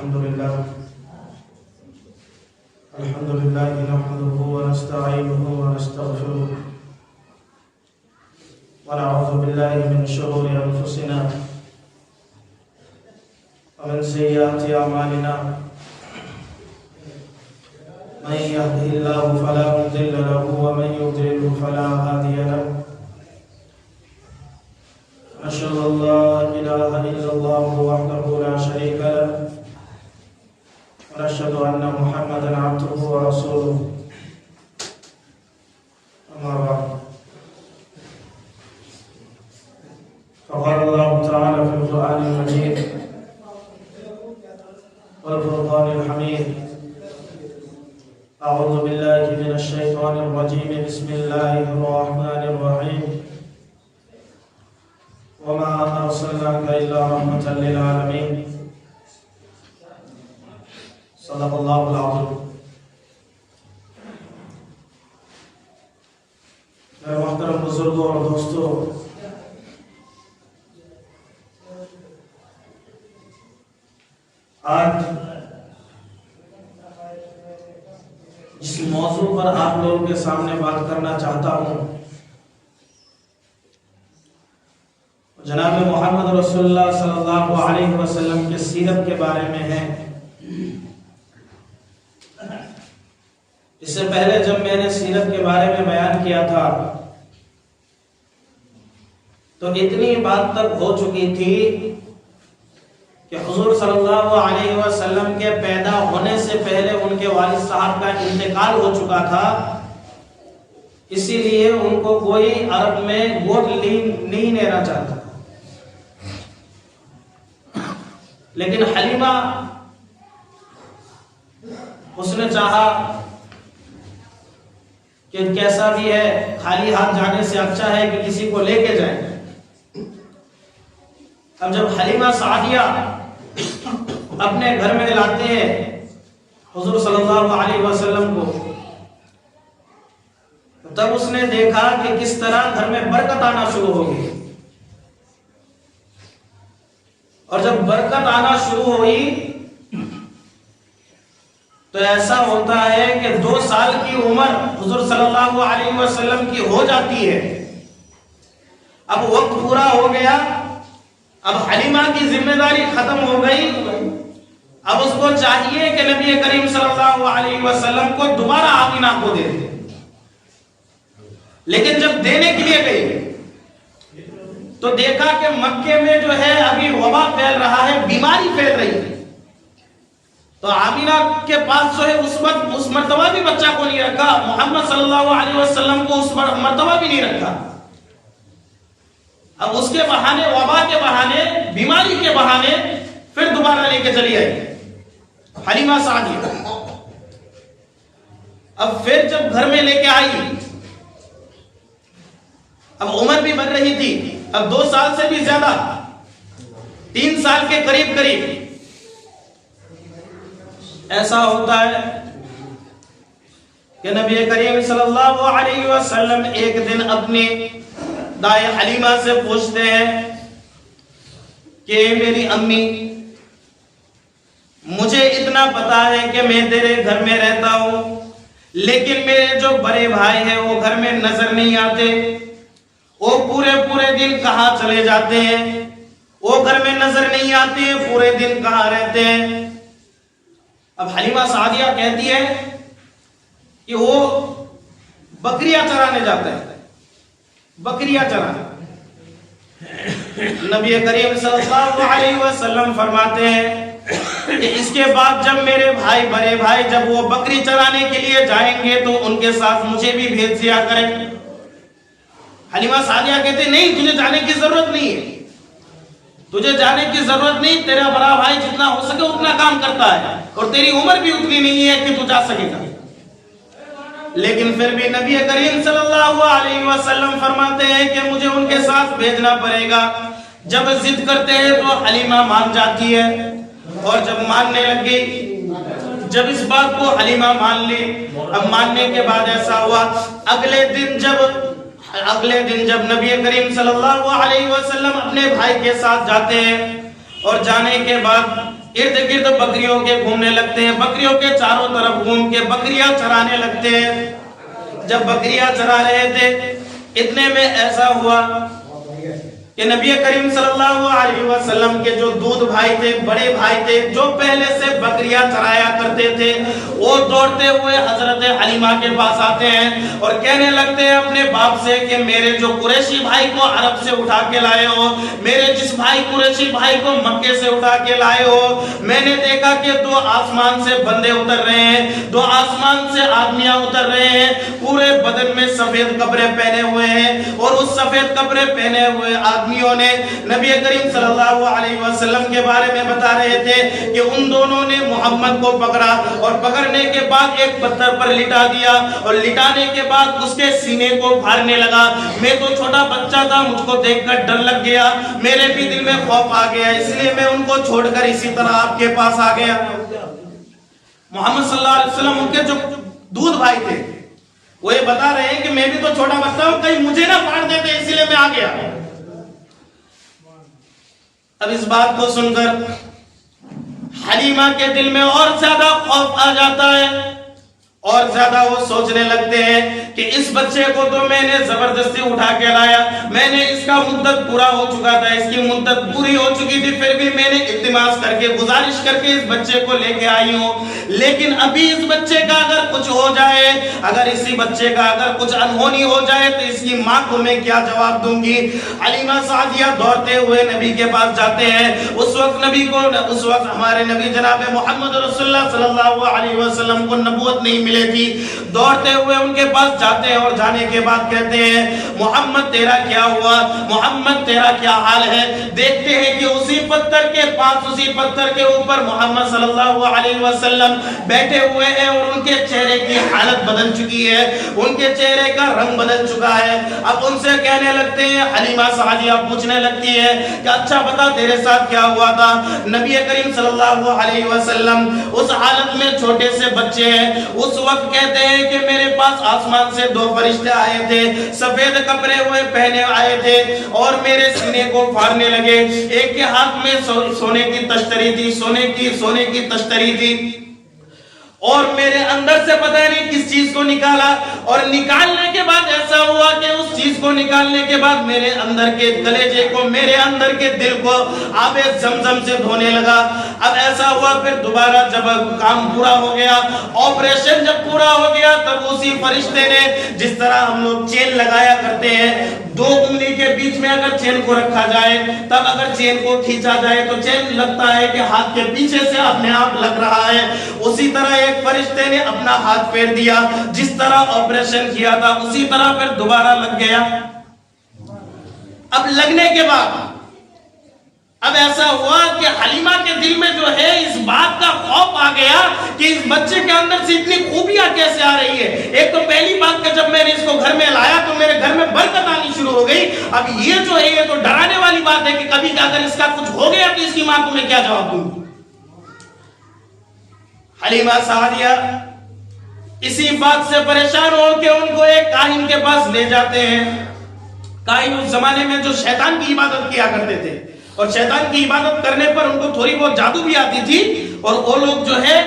الحمد لله نحمده ونستعينه ونستغفره ونعوذ بالله من شرور أنفسنا ومن سيئات أعمالنا من يهده الله فلا مضل له ومن يضلل فلا هادي له أشهد أن لا إله إلا الله وحده لا شريك له ونشهد أن محمدا عبده ورسوله أما بعد فقال الله تعالى في القرآن المجيد والفرقان الحميد أعوذ بالله من الشيطان الرجيم بسم الله الرحمن الرحيم وما أرسلناك إلا رحمة للعالمين صدق اللہ العظیم۔ میرے محترم بزرگوں اور دوستوں، آج جس موضوع پر آپ لوگوں کے سامنے بات کرنا چاہتا ہوں جناب محمد رسول اللہ صلی اللہ علیہ وسلم کے سیرت کے بارے میں ہے۔ اس سے پہلے جب میں نے سیرت کے بارے میں بیان کیا تھا تو اتنی بات تک ہو چکی تھی کہ حضور صلی اللہ علیہ وسلم کے پیدا ہونے سے پہلے ان کے والد صاحب کا انتقال ہو چکا تھا، اسی لیے ان کو کوئی عرب میں گود نہیں لینا چاہتا، لیکن حلیمہ اس نے چاہا کہ کیسا بھی ہے خالی ہاتھ جانے سے اچھا ہے کہ کسی کو لے کے جائیں۔ اب جب حلیمہ سعدیہ اپنے گھر میں لاتے ہیں حضور صلی اللہ علیہ وسلم کو، تب اس نے دیکھا کہ کس طرح گھر میں برکت آنا شروع ہو گئی، اور جب برکت آنا شروع ہوئی تو ایسا ہوتا ہے کہ 2 سال کی عمر حضور صلی اللہ علیہ وسلم کی ہو جاتی ہے۔ اب وقت پورا ہو گیا، اب حلیمہ کی ذمہ داری ختم ہو گئی، اب اس کو چاہیے کہ نبی کریم صلی اللہ علیہ وسلم کو دوبارہ آمینہ کو دے دے، لیکن جب دینے کے لیے گئی تو دیکھا کہ مکے میں جو ہے ابھی وبا پھیل رہا ہے، بیماری پھیل رہی ہے، تو آمینہ کے پاس جو ہے اس مرتبہ بھی بچہ کو نہیں رکھا، محمد صلی اللہ علیہ وسلم کو اس مرتبہ بھی نہیں رکھا۔ اب اس کے بہانے، وبا کے بہانے، بیماری کے بہانے پھر دوبارہ لے کے چلی آئی حلیمہ سعدیہ۔ اب پھر جب گھر میں لے کے آئی، اب عمر بھی بڑھ رہی تھی، اب 2 سال سے بھی زیادہ، 3 سال کے قریب ایسا ہوتا ہے کہ نبی کریم صلی اللہ علیہ وسلم ایک دن اپنی دائیں حلیمہ سے پوچھتے ہیں کہ میری امی، مجھے اتنا پتا ہے کہ میں تیرے گھر میں رہتا ہوں، لیکن میرے جو بڑے بھائی ہیں وہ گھر میں نظر نہیں آتے، وہ پورے دن کہاں چلے جاتے ہیں، وہ گھر میں نظر نہیں آتے، پورے دن کہاں رہتے ہیں۔ اب حلیمہ سعدیہ کہتی ہے کہ وہ بکریاں چرانے جاتا ہے، بکریاں چرانے۔ نبی کریم صلی اللہ علیہ وسلم فرماتے ہیں کہ اس کے بعد جب میرے بھائی، بڑے بھائی جب وہ بکری چرانے کے لیے جائیں گے تو ان کے ساتھ مجھے بھی بھیج دیا کریں۔ حلیمہ سعدیہ کہتے ہیں نہیں، تجھے جانے کی ضرورت نہیں ہے، تجھے جانے کی ضرورت نہیں، تیرا بڑا بھائی جتنا ہو سکے اتنا کام کرتا ہے، اور تیری عمر بھی اتنی نہیں ہے کہ تو جا سکے گا۔ لیکن پھر بھی نبی کریم صلی اللہ علیہ وسلم فرماتے ہیں کہ مجھے ان کے ساتھ بھیجنا پڑے گا۔ جب ضد کرتے ہیں تو حلیمہ مان جاتی ہے، اور جب ماننے لگ گئی، جب اس بات کو حلیمہ مان لی، اب ماننے کے بعد ایسا ہوا اگلے دن جب نبی کریم صلی اللہ علیہ وسلم اپنے بھائی کے ساتھ جاتے ہیں اور جانے کے بعد ارد گرد بکریوں کے گھومنے لگتے ہیں، بکریوں کے چاروں طرف گھوم کے بکریاں چرانے لگتے ہیں۔ جب بکریاں چرا رہے تھے اتنے میں ایسا ہوا کہ نبی کریم صلی اللہ علیہ وسلم کے جو دودھ بھائی تھے، بڑے بھائی تھے، جو پہلے سے بکریاں چرایا کرتے تھے، وہ دوڑتے ہوئے حضرت حلیمہ کے پاس آتے ہیں اور کہنے لگتے ہیں اپنے باپ سے کہ میرے جو قریشی بھائی کو عرب سے اٹھا کے لائے ہو، میرے جس بھائی قریشی بھائی کو مکے سے اٹھا کے لائے ہو، میں نے دیکھا کہ 2 آسمان سے بندے اتر رہے ہیں، 2 آسمان سے آدمیاں اتر رہے ہیں، پورے بدن میں سفید کپڑے پہنے ہوئے ہیں، اور اس سفید کپڑے پہنے ہوئے آدمیوں نے نبی کریم صلی اللہ علیہ وسلم کے بارے میں بتا رہے تھے کہ ان دونوں نے محمد کو پکڑا اور پکڑنے کے بعد ایک پتھر پر لٹا دیا اور لٹانے کے بعد اس کے سینے کو پھاڑنے لگا۔ میں تو چھوٹا بچہ تھا، مجھ کو دیکھ کر ڈر لگ گیا، میرے بھی دل میں خوف آ گیا، اس لیے میں ان کو چھوڑ کر اسی طرح آپ کے پاس آ گیا۔ محمد صلی اللہ علیہ وسلم ان کے جو دودھ بھائی تھے وہ یہ بتا رہے ہیں کہ میں بھی تو چھوٹا بچہ ہوں، کہیں مجھے نہ پھاڑ دیتے، اسی لیے میں آ گیا۔ اب اس بات کو سن کر حلیمہ کے دل میں اور زیادہ خوف آ جاتا ہے، اور زیادہ وہ سوچنے لگتے ہیں کہ اس بچے کو تو میں نے زبردستی اٹھا کے لایا، میں نے اس کا مدت پورا ہو چکا تھا، اس کی مدت پوری ہو چکی تھی، پھر بھی میں نے التماس کر کے گزارش کر کے اس بچے کو لے کے آئی ہوں، لیکن ابھی اس بچے کا اگر کچھ ہو جائے، اگر اسی بچے کا اگر کچھ انہونی ہو جائے تو اس کی ماں کو میں کیا جواب دوں گی۔ حلیمہ سعدیہ دوڑتے ہوئے نبی کے پاس جاتے ہیں۔ اس وقت ہمارے نبی جناب محمد رسول اللہ صلی اللہ علیہ وسلم کو نبوت نہیں ملے تھی۔ دوڑتے ہوئے ان کے پاس جاتے ہیں اور جانے کے بعد کہتے ہیں محمد تیرا کیا ہوا، محمد تیرا کیا حال ہے؟ دیکھتے ہیں کہ اسی پتھر کے پاس، اسی پتھر کے اوپر محمد صلی اللہ علیہ وسلم بیٹھے ہوئے ہیں اور ان کے چہرے کی حالت بدل چکی ہے، ان کے چہرے کا رنگ بدل چکا ہے۔ اب ان سے کہنے لگتے ہیں، حلیمہ سعدیہ پوچھنے لگتی ہے کہ اچھا بتا تیرے ساتھ کیا ہوا تھا؟ نبی کریم صلی اللہ علیہ وسلم اس حالت میں چھوٹے سے بچے ہیں، اس وقت کہتے ہیں کہ میرے پاس آسمان سے 2 فرشتے آئے تھے، سفید کپڑے ہوئے پہنے آئے تھے اور میرے سینے کو پھاڑنے لگے۔ ایک کے ہاتھ میں سونے کی تشتری تھی، سونے کی تشتری تھی، اور میرے اندر سے پتہ نہیں کس چیز کو نکالا، اور نکالنے کے بعد ایسا ہوا کہ اس چیز کو نکالنے کے بعد میرے اندر کے کلیجے کو، میرے اندر کے دل کو آب زمزم سے دھونے لگا۔ اب ایسا ہوا پھر دوبارہ جب کام پورا ہو گیا، آپریشن جب پورا ہو گیا، تب اسی فرشتے نے جس طرح ہم لوگ چین لگایا کرتے ہیں، 2 انگلی کے بیچ میں اگر چین کو رکھا جائے، تب اگر چین کو کھینچا جائے تو چین لگتا ہے کہ ہاتھ کے پیچھے سے اپنے آپ لگ رہا ہے، اسی طرح ایک فرشتے نے اپنا ہاتھ پھیر دیا، جس طرح آپریشن کیا تھا اسی طرح پھر دوبارہ لگ گیا۔ اب لگنے کے بعد اب ایسا ہوا کہ حلیمہ کے دل میں جو ہے اس بات کا خوف آ گیا کہ اس بچے کے اندر سے اتنی خوبیاں کیسے آ رہی ہے۔ ایک تو پہلی بات کہ جب میں نے اس کو گھر میں لایا تو میرے گھر میں برکت آنی شروع ہو گئی، اب یہ جو ہے یہ تو ڈرانے والی بات ہے کہ کبھی اگر اس کا کچھ ہو گیا تو اس کی ماں کو میں کیا جواب دوں گی۔ حلیمہ سعدیہ اسی بات سے پریشان ہو کہ ان کو ایک کاہن کے پاس لے جاتے ہیں۔ کاہن اس زمانے میں جو شیطان کی عبادت کیا کرتے تھے، اور شیطان کی عبادت کرنے پر ان کو تھوڑی بہت جادو بھی آتی تھی، اور وہ لوگ جو ہے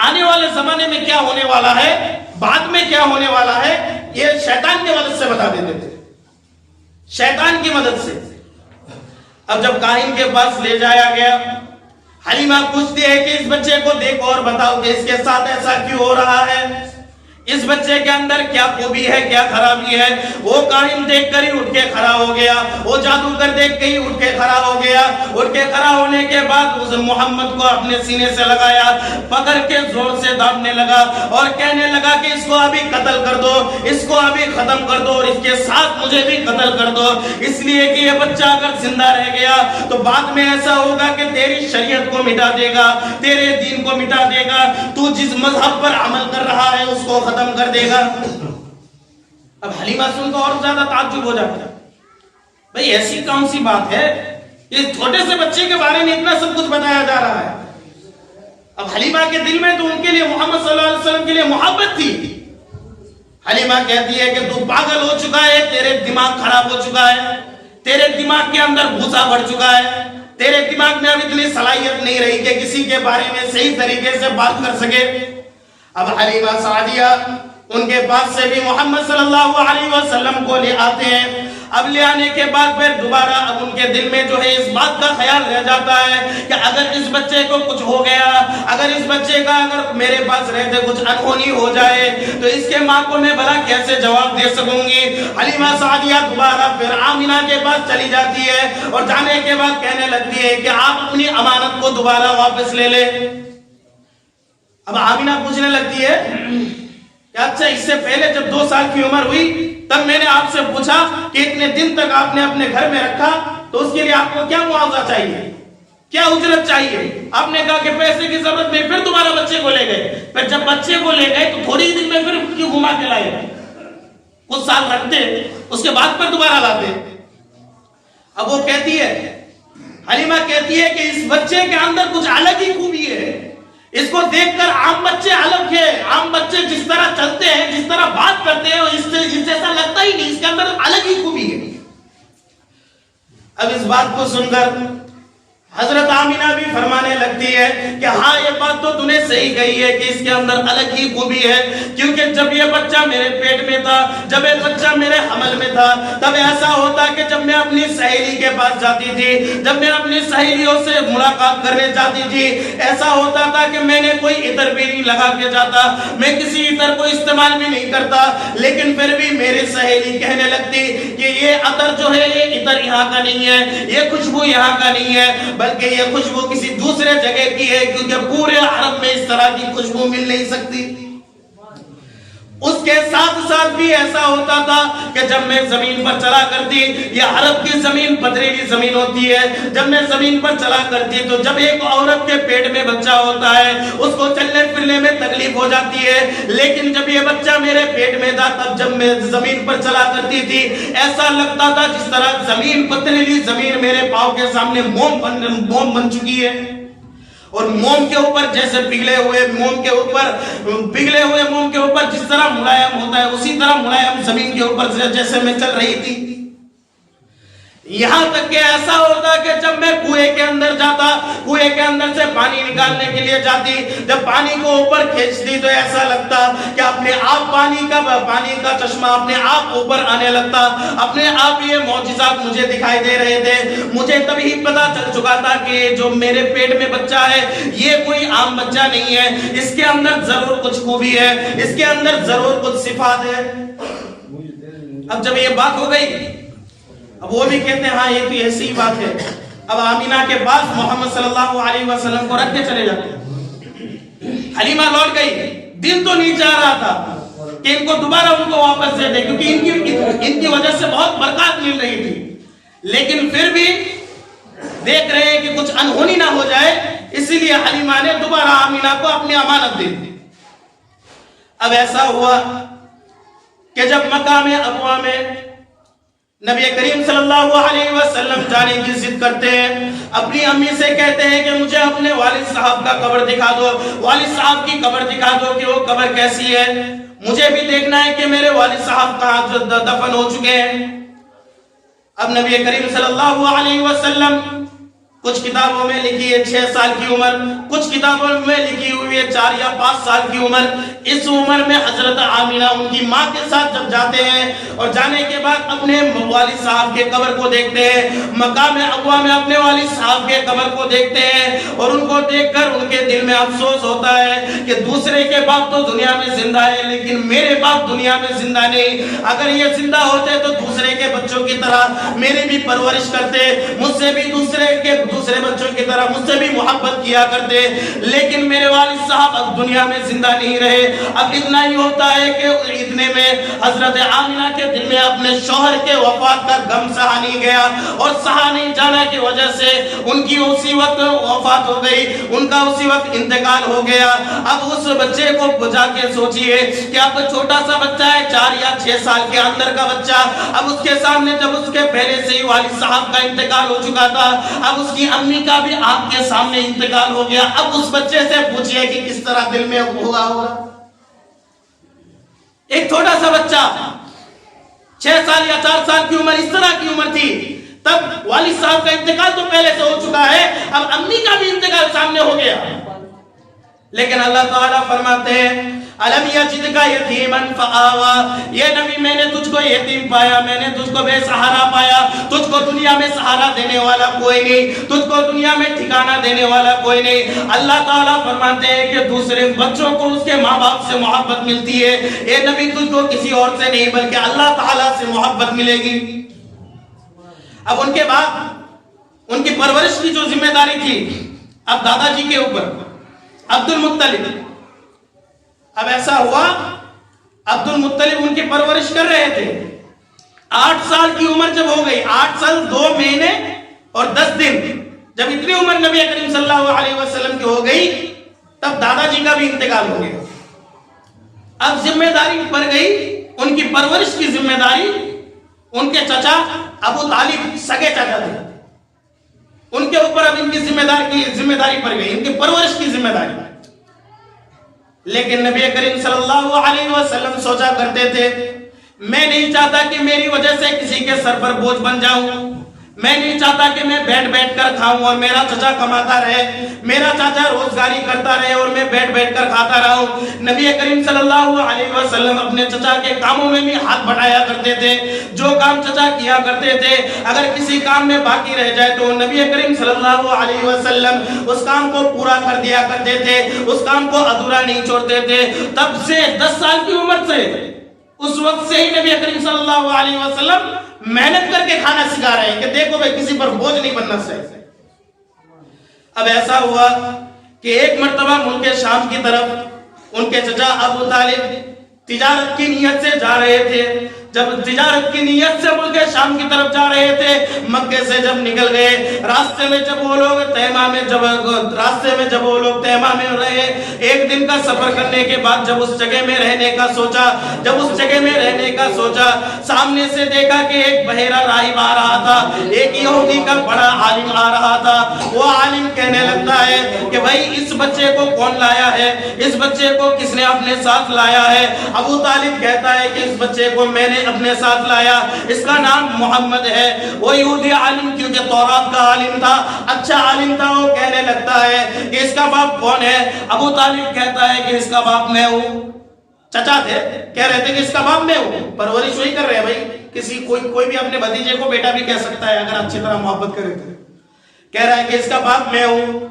آنے والے زمانے میں کیا ہونے والا ہے، بعد میں کیا ہونے والا ہے، یہ شیطان کی مدد سے بتا دیتے تھے، شیطان کی مدد سے۔ اب جب کاہن کے پاس لے جایا گیا، حلیمہ پوچھتی ہے کہ اس بچے کو دیکھو اور بتاؤ کہ اس کے ساتھ ایسا کیوں ہو رہا ہے، اس بچے کے اندر کیا خوبی ہے، کیا خرابی ہے۔ وہ کاہن دیکھ کر ہی اٹھ کے کھڑا ہو گیا، وہ جادوگر دیکھ کے ہی اٹھ کے کھڑا ہو گیا۔ اٹھ کے کھڑا ہونے کے بعد اس محمد کو اپنے سینے سے لگایا، پکڑ کے زور سے دابنے لگا اور کہنے لگا کہ اس کو ابھی قتل کر دو، اس کو ابھی ختم کر دو، اور اس کے ساتھ مجھے بھی قتل کر دو، اس لیے کہ یہ بچہ اگر زندہ رہ گیا تو بعد میں ایسا ہوگا کہ تیری شریعت کو مٹا دے گا، تیرے دین کو مٹا دے گا، تو جس مذہب پر عمل کر رہا ہے اس کو ختم کر دے گا۔ اب حلیمہ سن کو اور زیادہ تعجب ہو جاتا ہے، بھئی ایسی کون سی بات ہے، اس چھوٹے سے بچے کے بارے میں اتنا سب کچھ بتایا جا رہا ہے۔ اب حلیمہ کے دل میں تو ان کے لیے محمد صلی اللہ علیہ وسلم کے لیے محبت تھی۔ حلیمہ کہتی ہے کہ تو پاگل ہو چکا ہے، تیرے دماغ خراب ہو چکا ہے، تیرے دماغ کے اندر بھوسا بڑھ چکا ہے، تیرے دماغ میں اب اتنی صلاحیت نہیں رہی کہ کسی کے بارے میں صحیح طریقے سے بات کر سکے۔ اب حلیمہ سعدیہ ان کے پاس سے بھی محمد صلی اللہ علیہ وسلم کو لے آتے ہیں۔ اب لے آنے کے بعد پھر دوبارہ اب ان کے دل میں جو ہے اس بات کا خیال رہ جاتا ہے کہ اگر اس بچے کو کچھ ہو گیا، اگر اس بچے کا اگر میرے پاس رہتے کچھ انہونی ہو جائے تو اس کے ماں کو میں بھلا کیسے جواب دے سکوں گی۔ حلیمہ سعدیہ دوبارہ پھر آمینہ کے پاس چلی جاتی ہے اور جانے کے بعد کہنے لگتی ہے کہ آپ اپنی امانت کو دوبارہ واپس لے لیں۔ اب آمینہ پوچھنے لگتی ہے کہ اچھا اس سے پہلے جب 2 سال کی عمر ہوئی تب میں نے آپ سے پوچھا کہ اتنے دن تک آپ نے اپنے گھر میں رکھا تو اس کے لیے آپ کو کیا معاوضہ چاہیے، کیا اجرت چاہیے؟ آپ نے کہا کہ پیسے کی ضرورت نہیں، پھر دوبارہ بچے کو لے گئے۔ پھر جب بچے کو لے گئے تو تھوڑی دن میں پھر کیوں گھما کے لائے؟ کچھ سال رکھتے اس کے بعد پھر دوبارہ لاتے۔ اب وہ کہتی ہے، حلیمہ کہتی ہے کہ اس بچے کے اندر کچھ الگ ہی خوبی ہے، اس کو دیکھ کر عام بچے الگ ہے، عام بچے جس طرح چلتے ہیں جس طرح بات کرتے ہیں اس جیسا لگتا ہی نہیں، اس کے اندر الگ ہی خوبی ہے۔ اب اس بات کو سن کر حضرت آمینہ بھی فرمانے لگتی ہے کہ ہاں یہ بات تو نے صحیح کہی ہے کہ اس کے اندر الگ ہی خوبی ہے، کیونکہ جب یہ بچہ میرے پیٹ میں تھا، جب یہ بچہ میرے حمل میں تھا، تب ایسا ہوتا کہ جب میں اپنی سہیلی کے پاس جاتی تھی، جب میں اپنی سہیلیوں سے ملاقات کرنے جاتی تھی، ایسا ہوتا تھا کہ میں نے کوئی عطر بھی نہیں لگا کے جاتا، میں کسی عطر کو استعمال بھی نہیں کرتا، لیکن پھر بھی میری سہیلی کہنے لگتی کہ یہ عطر جو ہے یہ عطر یہاں کا نہیں ہے، یہ خوشبو یہاں کا نہیں ہے، بلکہ یہ خوشبو کسی دوسرے جگہ کی ہے، کیونکہ پورے عرب میں اس طرح کی خوشبو مل نہیں سکتی۔ اس کے ساتھ ساتھ بھی ایسا ہوتا تھا کہ جب میں زمین پر چلا کرتی، یہ عرب کی زمین پتھریلی زمین ہوتی ہے، جب میں زمین پر چلا کرتی تو جب ایک عورت کے پیٹ میں بچہ ہوتا ہے اس کو چلنے پھرنے میں تکلیف ہو جاتی ہے، لیکن جب یہ بچہ میرے پیٹ میں تھا تب جب میں زمین پر چلا کرتی تھی ایسا لگتا تھا جس طرح زمین پتھریلی زمین میرے پاؤں کے سامنے موم بن چکی ہے، اور موم کے اوپر جیسے پگھلے ہوئے موم کے اوپر جس طرح ملائم ہوتا ہے اسی طرح ملائم زمین کے اوپر جیسے میں چل رہی تھی۔ یہاں تک کہ ایسا ہوتا کہ جب میں کنویں کے اندر جاتا، کنویں کے اندر سے پانی نکالنے کے لیے جاتی، جب پانی کو اوپر کھینچتی تو ایسا لگتا کہ اپنے آپ پانی کا چشمہ اپنے آپ اوپر آنے لگتا، اپنے آپ یہ معجزات مجھے دکھائی دے رہے تھے۔ مجھے تبھی پتا چل چکا تھا کہ جو میرے پیٹ میں بچہ ہے یہ کوئی عام بچہ نہیں ہے، اس کے اندر ضرور کچھ خوبی ہے، اس کے اندر ضرور کچھ صفات ہے۔ اب جب یہ بات ہو گئی اب وہ بھی کہتے ہیں ہاں یہ تو ایسی بات ہے۔ اب آمینہ کے پاس محمد صلی اللہ علیہ وسلم کو رکھ کے چلے جاتے ہیں۔ حلیمہ لوٹ گئی، دل تو نہیں چاہ رہا تھا کہ ان کو دوبارہ ان کو واپس دے دے، کیونکہ ان کی وجہ سے بہت برکات مل رہی تھی، لیکن پھر بھی دیکھ رہے ہیں کہ کچھ انہونی نہ ہو جائے، اسی لیے حلیمہ نے دوبارہ آمینہ کو اپنی امانت دے دی۔ اب ایسا ہوا کہ جب مقام ابوا میں نبی کریم صلی اللہ علیہ وسلم جانے کی ضد کرتے ہیں، اپنی امی سے کہتے ہیں کہ مجھے اپنے والد صاحب کا قبر دکھا دو، والد صاحب کی قبر دکھا دو کہ وہ قبر کیسی ہے، مجھے بھی دیکھنا ہے کہ میرے والد صاحب کہاں دفن ہو چکے ہیں۔ اب نبی کریم صلی اللہ علیہ وسلم کچھ کتابوں میں لکھی ہے 6 سال کی عمر، کچھ کتابوں میں لکھی ہوئی ہے 4 یا 5 سال کی عمر۔ اس عمر میں حضرت آمینہ ان کی ماں کے ساتھ جب جاتے ہیں اور جانے کے بعد اپنے والد صاحب کے قبر کو دیکھتے ہیں، مقام ابوا میں اپنے والد صاحب کے قبر کو دیکھتے ہیں، اور ان کو دیکھ کر ان کے دل میں افسوس ہوتا ہے کہ دوسرے کے باپ تو دنیا میں زندہ ہے لیکن میرے باپ دنیا میں زندہ نہیں، اگر یہ زندہ ہوتے تو دوسرے کے بچوں کی طرح میری بھی پرورش کرتے، مجھ سے بھی دوسرے بچوں کی طرح مجھ سے بھی محبت کیا کرتے، لیکن میرے والد صاحب اب دنیا میں زندہ نہیں رہے۔ اب اتنا ہی ہوتا ہے کہ اتنے میں حضرت آمینہ کے دل میں اپنے شوہر کے وفات کا غم سہا نہیں گیا، اور سہا نہیں جانا کی وجہ سے ان کی اسی وقت وفات ہو گئی، ان کا اسی وقت انتقال ہو گیا۔ اب اس بچے کو بجا کے سوچئے کہ اب چھوٹا سا بچہ ہے 4 یا 6 سال کے اندر کا بچہ، اب اس کے سامنے جب اس کے پہلے سے ہی والد صاحب کا انتقال ہو چکا تھا، اب اس کی امی کا بھی آپ کے سامنے انتقال ہو گیا، اب اس بچے سے پوچھئے کہ کس طرح دل میں ہوگا۔ ایک چھوٹا سا بچہ 6 سال یا 4 سال کی عمر، اس طرح کی عمر تھی، تب والد صاحب کا انتقال تو پہلے سے ہو چکا ہے، اب امی کا بھی انتقال سامنے ہو گیا، لیکن اللہ تعالیٰ فرماتے ہیں الم یجدک یتیما فآوا، یہ نبی میں نے تجھ کو یتیم پایا، میں نے تجھ کو بے سہارا پایا، تجھ کو دنیا میں سہارا دینے والا کوئی نہیں، تجھ کو دنیا میں ٹھکانہ دینے والا کوئی نہیں۔ اللہ تعالیٰ فرماتے ہیں کہ دوسرے بچوں کو اس کے ماں باپ سے محبت ملتی ہے، اے نبی تجھ کو کسی اور سے نہیں بلکہ اللہ تعالیٰ سے محبت ملے گی۔ اب ان کے بعد ان کی پرورش کی جو ذمہ داری تھی اب دادا جی کے اوپر عبد المطلب۔ اب ایسا ہوا عبد المطلب ان کی پرورش کر رہے تھے، 8 سال کی عمر جب ہو گئی، 8 سال 2 مہینے اور 10 دن، جب اتنی عمر نبی کریم صلی اللہ علیہ وسلم کی ہو گئی تب دادا جی کا بھی انتقال ہو گیا۔ اب ذمہ داری پڑ گئی ان کی پرورش کی ذمہ داری ان کے چچا ابو طالب، سگے چچا تھے، ان کے اوپر اب ان کی ذمہ داری پڑ گئی، ان کی پرورش کی ذمہ داری۔ لیکن نبی کریم صلی اللہ علیہ وسلم سوچا کرتے تھے میں نہیں چاہتا کہ میری وجہ سے کسی کے سر پر بوجھ بن جاؤں، میں نہیں چاہتا کہ میں بیٹھ کر کھاؤں اور میرا چچا کماتا رہے، میرا چاچا روزگاری کرتا رہے اور میں بیٹھ کر کھاتا رہوں۔ نبی کریم صلی اللہ علیہ وسلم اپنے چچا کے کاموں میں بھی ہاتھ بٹایا کرتے تھے، جو کام چچا کیا کرتے تھے اگر کسی کام میں باقی رہ جائے تو نبی کریم صلی اللہ علیہ وسلم اس کام کو پورا کر دیا کرتے تھے، اس کام کو ادھورا نہیں چھوڑتے تھے۔ تب سے 10 سال کی عمر سے اس وقت سے ہی نبی کریم صلی اللہ علیہ وسلم محنت کر کے کھانا سکھا رہے ہیں کہ دیکھو بھائی کسی پر بوجھ نہیں بننا چاہیے۔ اب ایسا ہوا کہ ایک مرتبہ ملک شام کی طرف ان کے چچا ابو طالب تجارت کی نیت سے جا رہے تھے، جب تجارت کی نیت سے ملک شام کی طرف جا رہے تھے، مکے سے جب نکل گئے، راستے میں جب وہ لوگ تیمہ میں رہے، ایک دن کا سفر کرنے کے بعد جب اس جگہ میں رہنے کا سوچا، سامنے سے دیکھا کہ ایک بحیرہ راہب آ رہا تھا، ایک یہودی کا بڑا عالم آ رہا تھا۔ وہ عالم کہنے لگتا ہے کہ بھائی اس بچے کو کون لایا ہے، اس بچے کو کس نے اپنے ساتھ لایا ہے؟ ابو طالب کہتا ہے کہ اس بچے کو میں نے اپنے ساتھ لایا، اس کا نام محمد ہے۔ وہ یہودی عالم کیونکہ تورات کا عالم تھا، اچھا عالم تھا، وہ کہنے لگتا ہے کہ اس کا باپ کون ہے؟ ابو طالب کہتا ہے کہ اس کا باپ میں ہوں۔ چچا تھے، کہہ رہے تھے کہ اس کا باپ میں ہوں، پرورش وہی کر رہے ہیں بھائی، کوئی بھی اپنے بھتیجے کو بیٹا بھی کہہ سکتا ہے اگر اچھی طرح محبت کرے تو۔ کہہ رہا ہے کہ اس کا باپ میں ہوں۔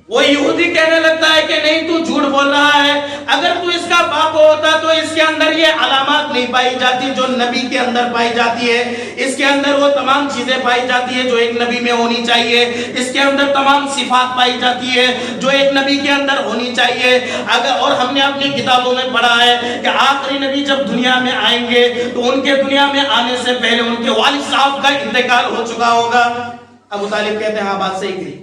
وہ یہودی کہنے لگتا ہے کہ نہیں تو جھوٹ بول رہا ہے، اگر تو اس کا باپ ہوتا تو اس کے اندر یہ علامات نہیں پائی جاتی جو نبی کے اندر پائی جاتی ہے، اس کے اندر وہ تمام چیزیں پائی جاتی ہے جو ایک نبی میں ہونی چاہیے، اس کے اندر تمام صفات پائی جاتی ہے جو ایک نبی کے اندر ہونی چاہیے۔ اور ہم نے اپنی کتابوں میں پڑھا ہے کہ آخری نبی جب دنیا میں آئیں گے تو ان کے دنیا میں آنے سے پہلے ان کے والد صاحب کا انتقال ہو چکا ہوگا۔ ابو طالب کہتے ہیں ہاں بات صحیح کہی،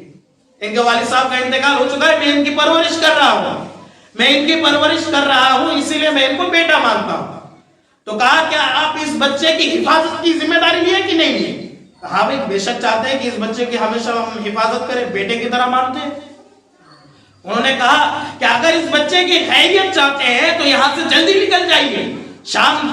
ان کے والد صاحب کا انتقال ہو چکا ہے، میں ان کی پرورش کر رہا ہوں، اسی لیے میں ان کو بیٹا مانتا ہوں۔ تو کہا کیا آپ اس بچے کی حفاظت کی ذمہ داری لیے کہ نہیں لیے؟ کہا بھائی بے شک چاہتے ہیں کہ اس بچے کی ہمیشہ ہم حفاظت کریں، بیٹے کی طرح مانتے ہیں۔ انہوں نے کہا کہ اگر اس بچے کی خیریت چاہتے ہیں تو یہاں سے جلدی نکل جائیے، شام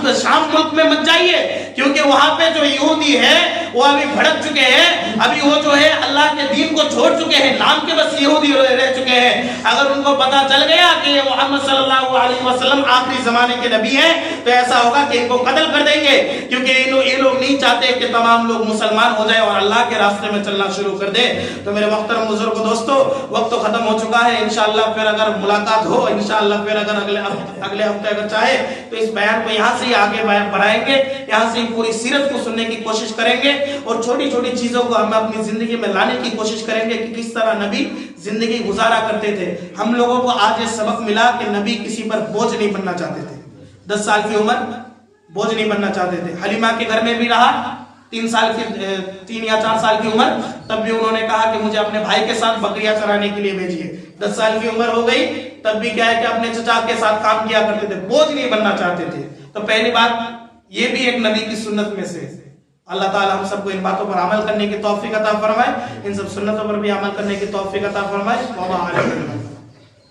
ملک میں مت جائیے، کیونکہ وہاں پہ جو یہودی ہے وہ ابھی بھڑک چکے ہیں، ابھی وہ جو ہے اللہ کے دین کو چھوڑ چکے ہیں، نام کے بس یہودی رہ چکے ہیں۔ اگر ان کو پتا چل گیا کہ یہ محمد صلی اللہ علیہ وسلم آخری زمانے کے نبی ہیں تو ایسا ہوگا کہ ان کو قتل کر دیں گے، کیونکہ یہ لوگ نہیں چاہتے کہ تمام لوگ مسلمان ہو جائے اور اللہ کے راستے میں چلنا شروع کر دے۔ تو میرے محترم بزرگ دوستو، وقت تو ختم ہو چکا ہے، انشاءاللہ پھر اگر ملاقات ہو، انشاءاللہ پھر اگر اگلے ہفتے اگر چاہے تو اس بیان کو یہاں سے ہی آگے بڑھائیں گے، یہاں سے پوری سیرت کو سننے کی کوشش کریں گے اور چھوٹی چھوٹی چیزوں کو ہم اپنی زندگی میں لانے کی کوشش کریں گے کہ کس طرح نبی زندگی گزارا کرتے تھے۔ ہم لوگوں کو آج یہ سبق ملا کہ نبی کسی پر بوجھ نہیں بننا چاہتے تھے، 10 سال کی عمر بوجھ نہیں بننا چاہتے تھے۔ حلیمہ کے گھر میں بھی رہا 3 یا 4 سال کی عمر، تب بھی انہوں نے کہا کہ مجھے اپنے بھائی کے ساتھ بکریاں چرانے کے لیے بھیجیے۔ 10 سال کی عمر ہو گئی تب بھی کیا ہے کہ اپنے چچا کے ساتھ کام کیا کرتے تھے، بوجھ نہیں بننا چاہتے تھے۔ تو پہلی بات یہ بھی ایک نبی کی سنت میں سے، اللہ تعالی ہم سب کو ان باتوں پر عمل کرنے کی توفیق عطا فرمائے، ان سب سنتوں پر بھی عمل کرنے کی توفیق عطا فرمائے۔